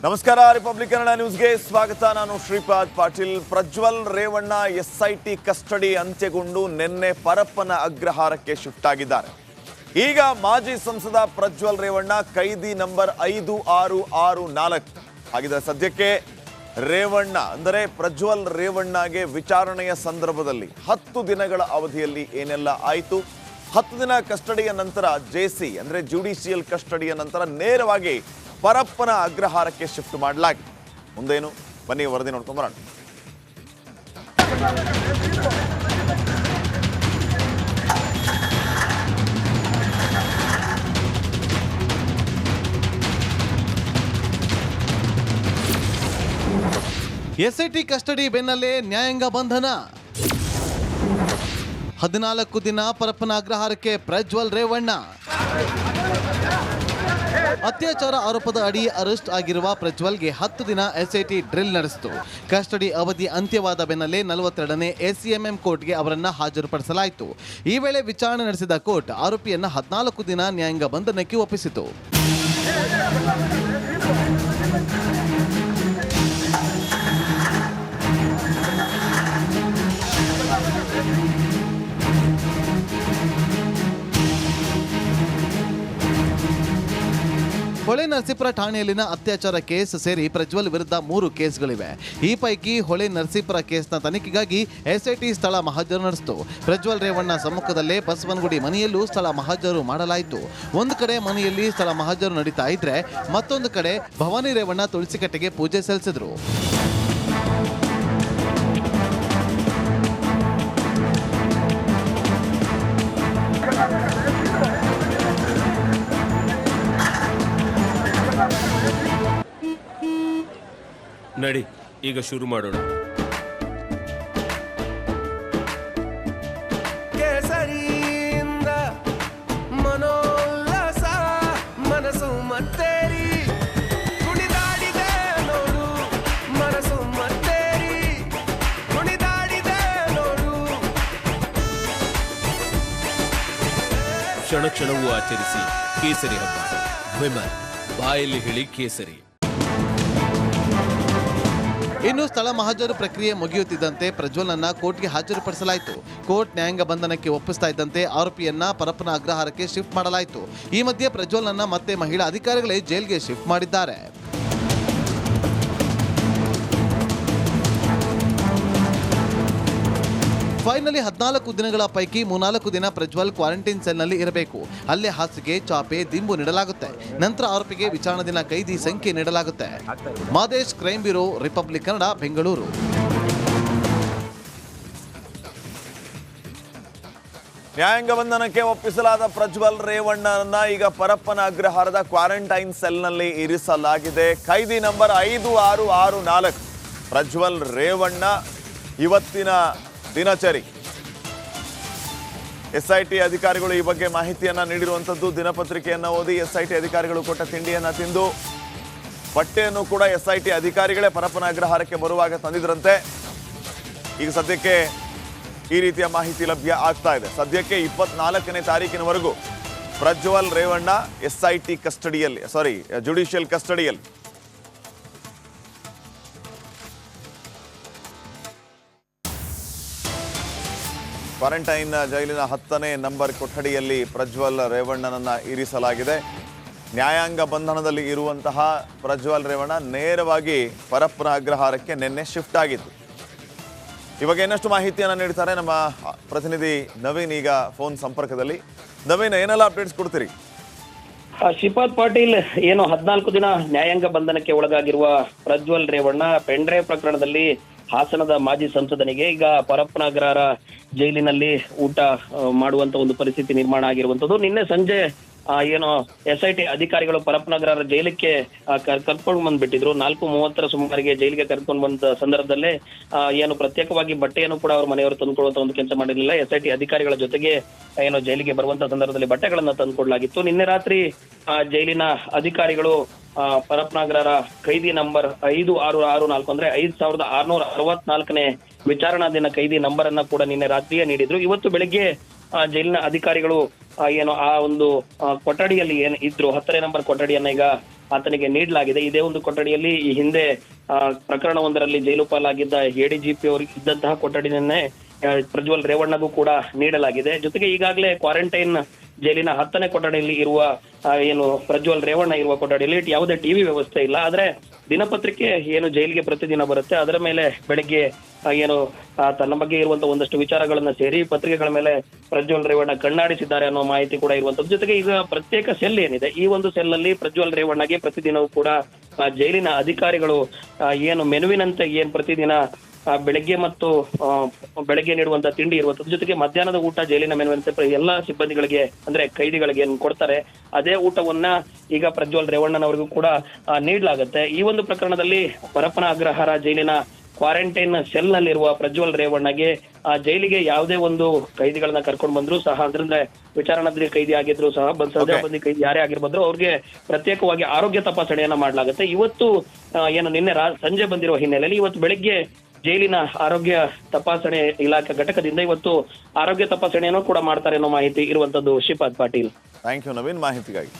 ನಮಸ್ಕಾರ, ರಿಪಬ್ಲಿಕ್ ಕನ್ನಡ ನ್ಯೂಸ್ಗೆ ಸ್ವಾಗತ. ನಾನು ಶ್ರೀಪಾದ್ ಪಾಟೀಲ್. ಪ್ರಜ್ವಲ್ ರೇವಣ್ಣ ಎಸ್ಐಟಿ ಕಸ್ಟಡಿ ಅಂತ್ಯಗೊಂಡು ನಿನ್ನೆ ಪರಪ್ಪನ ಅಗ್ರಹಾರಕ್ಕೆ ಶಿಫ್ಟ್ ಆಗಿದ್ದಾರೆ. ಈಗ ಮಾಜಿ ಸಂಸದ ಪ್ರಜ್ವಲ್ ರೇವಣ್ಣ ಕೈದಿ ನಂಬರ್ 5664 ಆಗಿದೆ. ಸದ್ಯಕ್ಕೆ ರೇವಣ್ಣ ಅಂದರೆ ಪ್ರಜ್ವಲ್ ರೇವಣ್ಣಗೆ ವಿಚಾರಣೆಯ ಸಂದರ್ಭದಲ್ಲಿ 10 ದಿನಗಳ ಅವಧಿಯಲ್ಲಿ ಏನೆಲ್ಲ ಆಯಿತು, 10 ದಿನ ಕಸ್ಟಡಿಯ ನಂತರ ಜೆಸಿ ಅಂದರೆ ಜುಡಿಷಿಯಲ್ ಕಸ್ಟಡಿಯ ನಂತರ ನೇರವಾಗಿ ಪರಪ್ಪನ ಅಗ್ರಹಾರಕ್ಕೆ ಶಿಫ್ಟ್ ಮಾಡಲಾಗಿದೆ. ಮುಂದೇನು ಬನ್ನಿ ವರದಿ ನೋಡ್ಕೊಂಡು ಬರೋಣ. ಎಸ್ಐಟಿ ಕಸ್ಟಡಿ ಬೆನ್ನಲ್ಲೇ ನ್ಯಾಯಾಂಗ ಬಂಧನ. 14 ದಿನ ಪರಪ್ಪನ ಅಗ್ರಹಾರಕ್ಕೆ ಪ್ರಜ್ವಲ್ ರೇವಣ್ಣ. ಅತ್ಯಾಚಾರ ಆರೋಪದ ಅಡಿ ಅರೆಸ್ಟ್ ಆಗಿರುವ ಪ್ರಜ್ವಲ್ಗೆ 10 ದಿನ ಎಸ್ಐಟಿ ಡ್ರಿಲ್ ನಡೆಸಿತು. ಕಸ್ಟಡಿ ಅವಧಿ ಅಂತ್ಯವಾದ ಬೆನ್ನಲ್ಲೇ 42ನೇ ಎಸಿಎಂಎಂ ಕೋರ್ಟ್ಗೆ ಅವರನ್ನು ಹಾಜರುಪಡಿಸಲಾಯಿತು. ಈ ವೇಳೆ ವಿಚಾರಣೆ ನಡೆಸಿದ ಕೋರ್ಟ್ ಆರೋಪಿಯನ್ನ 14 ದಿನ ನ್ಯಾಯಾಂಗ ಬಂಧನಕ್ಕೆ ಒಪ್ಪಿಸಿತು. ಹೊಳೆ ನರಸೀಪುರ ಠಾಣೆಯಲ್ಲಿನ ಅತ್ಯಾಚಾರ ಕೇಸ್ ಸೇರಿ ಪ್ರಜ್ವಲ್ ವಿರುದ್ಧ 3 ಕೇಸ್ಗಳಿವೆ. ಈ ಪೈಕಿ ಹೊಳೆ ನರಸೀಪುರ ಕೇಸ್ನ ತನಿಖೆಗಾಗಿ ಎಸ್ಐಟಿ ಸ್ಥಳ ಮಹಜರು ನಡೆಸಿತು. ಪ್ರಜ್ವಲ್ ರೇವಣ್ಣ ಸಮ್ಮುಖದಲ್ಲೇ ಬಸವನಗುಡಿ ಮನೆಯಲ್ಲೂ ಸ್ಥಳ ಮಹಜರು ಮಾಡಲಾಯಿತು. ಒಂದು ಕಡೆ ಮನೆಯಲ್ಲಿ ಸ್ಥಳ ಮಹಜರು ನಡೀತಾ ಇದ್ರೆ, ಮತ್ತೊಂದು ಕಡೆ ಭವಾನಿ ರೇವಣ್ಣ ತುಳಸಿಕಟ್ಟೆಗೆ ಪೂಜೆ ಸಲ್ಲಿಸಿದ್ರು. ನಡಿ, ಈಗ ಶುರು ಮಾಡೋಣ. ಕೇಸರಿಯಿಂದ ಮನೋಲ್ಲಾಸ ಮನಸ್ಸು ಮತ್ತೇರಿ ಕುಣಿದಾಡಿದೆ ನೋಡು, ಮನಸ್ಸು ಮತ್ತೇರಿ ಕುಣಿದಾಡಿದೆ ನೋಡು. ಕ್ಷಣ ಕ್ಷಣವೂ ಆಚರಿಸಿ ಕೇಸರಿ ಹಬ್ಬ. ವಿಮಲ್ ಬಾಯಲ್ಲಿ ಹೇಳಿ ಕೇಸರಿ. ಇನ್ನು ಸ್ಥಳ ಮಹಜರು ಪ್ರಕ್ರಿಯೆ ಮುಗಿಯುತ್ತಿದ್ದಂತೆ ಪ್ರಜ್ವಲ್ನನ್ನ ಕೋರ್ಟ್ಗೆ ಹಾಜರುಪಡಿಸಲಾಯಿತು. ಕೋರ್ಟ್ ನ್ಯಾಯಾಂಗ ಬಂಧನಕ್ಕೆ ಒಪ್ಪಿಸ್ತಾ ಇದ್ದಂತೆ ಆರೋಪಿಯನ್ನ ಪರಪ್ಪನ ಅಗ್ರಹಾರಕ್ಕೆ ಶಿಫ್ಟ್ ಮಾಡಲಾಯಿತು. ಈ ಮಧ್ಯೆ ಪ್ರಜ್ವಲ್ನನ್ನ ಮತ್ತೆ ಮಹಿಳಾ ಅಧಿಕಾರಿಗಳೇ ಜೈಲ್ಗೆ ಶಿಫ್ಟ್ ಮಾಡಿದ್ದಾರೆ. ಫೈನಲಿ 14 ದಿನಗಳ ಪೈಕಿ 3 ದಿನ ಪ್ರಜ್ವಲ್ ಕ್ವಾರಂಟೈನ್ ಸೆಲ್ನಲ್ಲಿ ಇರಬೇಕು. ಅಲ್ಲೇ ಹಾಸಿಗೆ, ಚಾಪೆ, ದಿಂಬು ನೀಡಲಾಗುತ್ತೆ. ನಂತರ ಆರೋಪಿಗೆ ವಿಚಾರಣಾ ದಿನ ಕೈದಿ ಸಂಖ್ಯೆ ನೀಡಲಾಗುತ್ತೆ. Madesh, crime bureau, Republic Kannada, Bengaluru. ನ್ಯಾಯಾಂಗ ಬಂಧನಕ್ಕೆ ಒಪ್ಪಿಸಲಾದ ಪ್ರಜ್ವಲ್ ರೇವಣ್ಣನನ್ನ ಈಗ ಪರಪ್ಪನ ಅಗ್ರಹಾರದ ಕ್ವಾರಂಟೈನ್ ಸೆಲ್ನಲ್ಲಿ ಇರಿಸಲಾಗಿದೆ. ಕೈದಿ ನಂಬರ್ 5664 ಪ್ರಜ್ವಲ್ ರೇವಣ್ಣ ಇವತ್ತಿನ ದಿನಚರಿ. ಎಸ್ಐಟಿ ಅಧಿಕಾರಿಗಳು ಈ ಬಗ್ಗೆ ಮಾಹಿತಿಯನ್ನ ನೀಡಿರುವಂಥದ್ದು. ದಿನಪತ್ರಿಕೆಯನ್ನು ಓದಿ ಎಸ್ಐಟಿ ಅಧಿಕಾರಿಗಳು ಕೊಟ್ಟ ತಿಂಡಿಯನ್ನ ತಿಂದು ಬಟ್ಟೆಯನ್ನು ಕೂಡ ಎಸ್ಐಟಿ ಅಧಿಕಾರಿಗಳೇ ಪರಪ್ಪನ ಅಗ್ರಹಾರಕ್ಕೆ ಬರುವಾಗ ತಂದಿದ್ರಂತೆ. ಈಗ ಸದ್ಯಕ್ಕೆ ಈ ರೀತಿಯ ಮಾಹಿತಿ ಲಭ್ಯ ಆಗ್ತಾ ಇದೆ. ಸದ್ಯಕ್ಕೆ 24ನೇ ತಾರೀಕಿನವರೆಗೂ ಪ್ರಜ್ವಲ್ ರೇವಣ್ಣ ಎಸ್ಐಟಿ ಕಸ್ಟಡಿಯಲ್ಲಿ, ಜುಡಿಷಿಯಲ್ ಕಸ್ಟಡಿಯಲ್ಲಿ. ಕ್ವಾರಂಟೈನ್ ಜೈಲಿನ 10ನೇ ನಂಬರ್ ಕೊಠಡಿಯಲ್ಲಿ ಪ್ರಜ್ವಲ್ ರೇವಣ್ಣನನ್ನ ಇರಿಸಲಾಗಿದೆ. ನ್ಯಾಯಾಂಗ ಬಂಧನದಲ್ಲಿ ಇರುವಂತಹ ಪ್ರಜ್ವಲ್ ರೇವಣ್ಣ ನೇರವಾಗಿ ಪರಪ್ಪನ ಅಗ್ರಹಾರಕ್ಕೆ ನಿನ್ನೆ ಶಿಫ್ಟ್ ಆಗಿತ್ತು. ಇವಾಗ ಇನ್ನಷ್ಟು ಮಾಹಿತಿಯನ್ನು ನೀಡ್ತಾರೆ ನಮ್ಮ ಪ್ರತಿನಿಧಿ ನವೀನ್. ಈಗ ಫೋನ್ ಸಂಪರ್ಕದಲ್ಲಿ. ನವೀನ್, ಏನೆಲ್ಲ ಅಪ್ಡೇಟ್ಸ್ ಕೊಡ್ತೀರಿ? ಶ್ರೀಪಾದ್ ಪಾಟೀಲ್, ಏನು 14 ದಿನ ನ್ಯಾಯಾಂಗ ಬಂಧನಕ್ಕೆ ಒಳಗಾಗಿರುವ ಪ್ರಜ್ವಲ್ ರೇವಣ್ಣ ಪೆಂಡ್ರೈವ್ ಪ್ರಕರಣದಲ್ಲಿ ಹಾಸನದ ಮಾಜಿ ಸಂಸದನಿಗೆ ಈಗ ಪರಪ್ಪನ ಅಗ್ರಹಾರ ಜೈಲಿನಲ್ಲಿ ಊಟ ಮಾಡುವಂತ ಒಂದು ಪರಿಸ್ಥಿತಿ ನಿರ್ಮಾಣ ಆಗಿರುವಂತದ್ದು. ನಿನ್ನೆ ಸಂಜೆ ಏನು ಎಸ್ಐಟಿ ಅಧಿಕಾರಿಗಳು ಪರಪ್ಪನ ಅಗ್ರಹಾರ ಜೈಲಿಗೆ ಕರ್ಕೊಂಡು ಬಂದ್ಬಿಟ್ಟಿದ್ರು. 4:30 ಸುಮಾರಿಗೆ ಜೈಲಿಗೆ ಕರ್ಕೊಂಡು ಬಂದ ಸಂದರ್ಭದಲ್ಲೇ ಏನು ಪ್ರತ್ಯೇಕವಾಗಿ ಬಟ್ಟೆಯನ್ನು ಕೂಡ ಅವ್ರ ಮನೆಯವರು ತಂದುಕೊಳ್ಳುವಂತ ಒಂದು ಕೆಲಸ ಮಾಡಿರಲಿಲ್ಲ. ಎಸ್ಐಟಿ ಅಧಿಕಾರಿಗಳ ಜೊತೆಗೆ ಏನು ಜೈಲಿಗೆ ಬರುವಂತ ಸಂದರ್ಭದಲ್ಲಿ ಬಟ್ಟೆಗಳನ್ನ ತಂದುಕೊಡ್ಲಾಗಿತ್ತು. ನಿನ್ನೆ ರಾತ್ರಿ ಜೈಲಿನ ಅಧಿಕಾರಿಗಳು ಪರಪ್ಪನ ಅಗ್ರಹಾರ ಕೈದಿ ನಂಬರ್ 5664 ಅಂದ್ರೆ 5664ನೇ ವಿಚಾರಣಾ ದಿನ ಕೈದಿ ನಂಬರ್ ಅನ್ನ ಕೂಡ ನಿನ್ನೆ ರಾತ್ರಿಯೇ ನೀಡಿದ್ರು. ಇವತ್ತು ಬೆಳಿಗ್ಗೆ ಜೈಲಿನ ಅಧಿಕಾರಿಗಳು ಏನು ಆ ಒಂದು ಕೊಠಡಿಯಲ್ಲಿ ಏನ್ ಇದ್ರು 10ನೇ ನಂಬರ್ ಕೊಠಡಿಯನ್ನ ಈಗ ಆತನಿಗೆ ನೀಡಲಾಗಿದೆ. ಇದೇ ಒಂದು ಕೊಠಡಿಯಲ್ಲಿ ಈ ಹಿಂದೆ ಪ್ರಕರಣವೊಂದರಲ್ಲಿ ಜೈಲು ಪಾಲಾಗಿದ್ದ ಎಡಿಜಿಪಿ ಅವರಿಗೆ ಇದ್ದಂತಹ ಕೊಠಡಿಯನ್ನೇ ಪ್ರಜ್ವಲ್ ರೇವಣ್ಣಗೂ ಕೂಡ ನೀಡಲಾಗಿದೆ. ಜೊತೆಗೆ ಈಗಾಗಲೇ ಕ್ವಾರಂಟೈನ್ ಜೈಲಿನ 10ನೇ ಕೊಠಡಿಯಲ್ಲಿ ಇರುವ ಏನು ಪ್ರಜ್ವಲ್ ರೇವಣ್ಣ ಇರುವ ಕೊಠಡಿಯಲ್ಲಿ ಯಾವುದೇ ಟಿವಿ ವ್ಯವಸ್ಥೆ ಇಲ್ಲ. ಆದ್ರೆ ದಿನಪತ್ರಿಕೆ ಏನು ಜೈಲಿಗೆ ಪ್ರತಿದಿನ ಬರುತ್ತೆ ಅದರ ಮೇಲೆ ಬೆಳಗ್ಗೆ ಏನು ತನ್ನ ಬಗ್ಗೆ ಇರುವಂತಹ ಒಂದಷ್ಟು ವಿಚಾರಗಳನ್ನ ಸೇರಿ ಪತ್ರಿಕೆಗಳ ಮೇಲೆ ಪ್ರಜ್ವಲ್ ರೇವಣ್ಣ ಕಣ್ಣಾಡಿಸಿದ್ದಾರೆ ಅನ್ನೋ ಮಾಹಿತಿ ಕೂಡ ಇರುವಂತದ್ದು. ಜೊತೆಗೆ ಈಗ ಪ್ರತ್ಯೇಕ ಸೆಲ್ ಏನಿದೆ, ಈ ಒಂದು ಸೆಲ್ ಅಲ್ಲಿ ಪ್ರಜ್ವಲ್ ರೇವಣ್ಣಗೆ ಪ್ರತಿದಿನವೂ ಕೂಡ ಜೈಲಿನ ಅಧಿಕಾರಿಗಳು ಏನು ಮೆನುವಿನಂತೆ ಏನ್ ಪ್ರತಿದಿನ ಬೆಳಗ್ಗೆ ಮತ್ತು ಬೆಳಗ್ಗೆ ನೀಡುವಂತ ತಿಂಡಿ ಇರುವಂತದ್ದು, ಜೊತೆಗೆ ಮಧ್ಯಾಹ್ನದ ಊಟ ಜೈಲಿನ ಮೆನುವಿನಂತೆ ಎಲ್ಲಾ ಸಿಬ್ಬಂದಿಗಳಿಗೆ ಅಂದ್ರೆ ಕೈದಿಗಳಿಗೆ ಏನ್ ಕೊಡ್ತಾರೆ ಅದೇ ಊಟವನ್ನ ಈಗ ಪ್ರಜ್ವಲ್ ರೇವಣ್ಣನವರಿಗೂ ಕೂಡ ನೀಡಲಾಗುತ್ತೆ. ಈ ಒಂದು ಪ್ರಕರಣದಲ್ಲಿ ಪರಪ್ಪನ ಅಗ್ರಹಾರ ಜೈಲಿನ ಕ್ವಾರಂಟೈನ್ ಸೆಲ್ ನಲ್ಲಿರುವ ಪ್ರಜ್ವಲ್ ರೇವಣ್ಣಗೆ ಜೈಲಿಗೆ ಯಾವುದೇ ಒಂದು ಕೈದಿಗಳನ್ನ ಕರ್ಕೊಂಡು ಬಂದ್ರು ಸಹ, ಅಂದ್ರೆ ವಿಚಾರಣಾಧೀನ ಕೈದಿ ಆಗಿದ್ರು ಸಹ, ಸದಾ ಬಂದಿ ಕೈದಿ ಯಾರೇ ಆಗಿರ್ಬೋದು ಅವ್ರಿಗೆ ಪ್ರತ್ಯೇಕವಾಗಿ ಆರೋಗ್ಯ ತಪಾಸಣೆಯನ್ನ ಮಾಡಲಾಗುತ್ತೆ. ಇವತ್ತು ಏನು ನಿನ್ನೆ ಸಂಜೆ ಬಂದಿರುವ ಹಿನ್ನೆಲೆಯಲ್ಲಿ ಇವತ್ತು ಬೆಳಿಗ್ಗೆ ಜೈಲಿನ ಆರೋಗ್ಯ ತಪಾಸಣೆ ಇಲಾಖೆ ಘಟಕದಿಂದ ಇವತ್ತು ಆರೋಗ್ಯ ತಪಾಸಣೆಯನ್ನು ಕೂಡ ಮಾಡ್ತಾರೆ ಅನ್ನೋ ಮಾಹಿತಿ ಇರುವಂತದ್ದು. ಶ್ರೀಪಾದ್ ಪಾಟೀಲ್. ಥ್ಯಾಂಕ್ ಯು ನವೀನ್ ಮಾಹಿತಿಗಾಗಿ.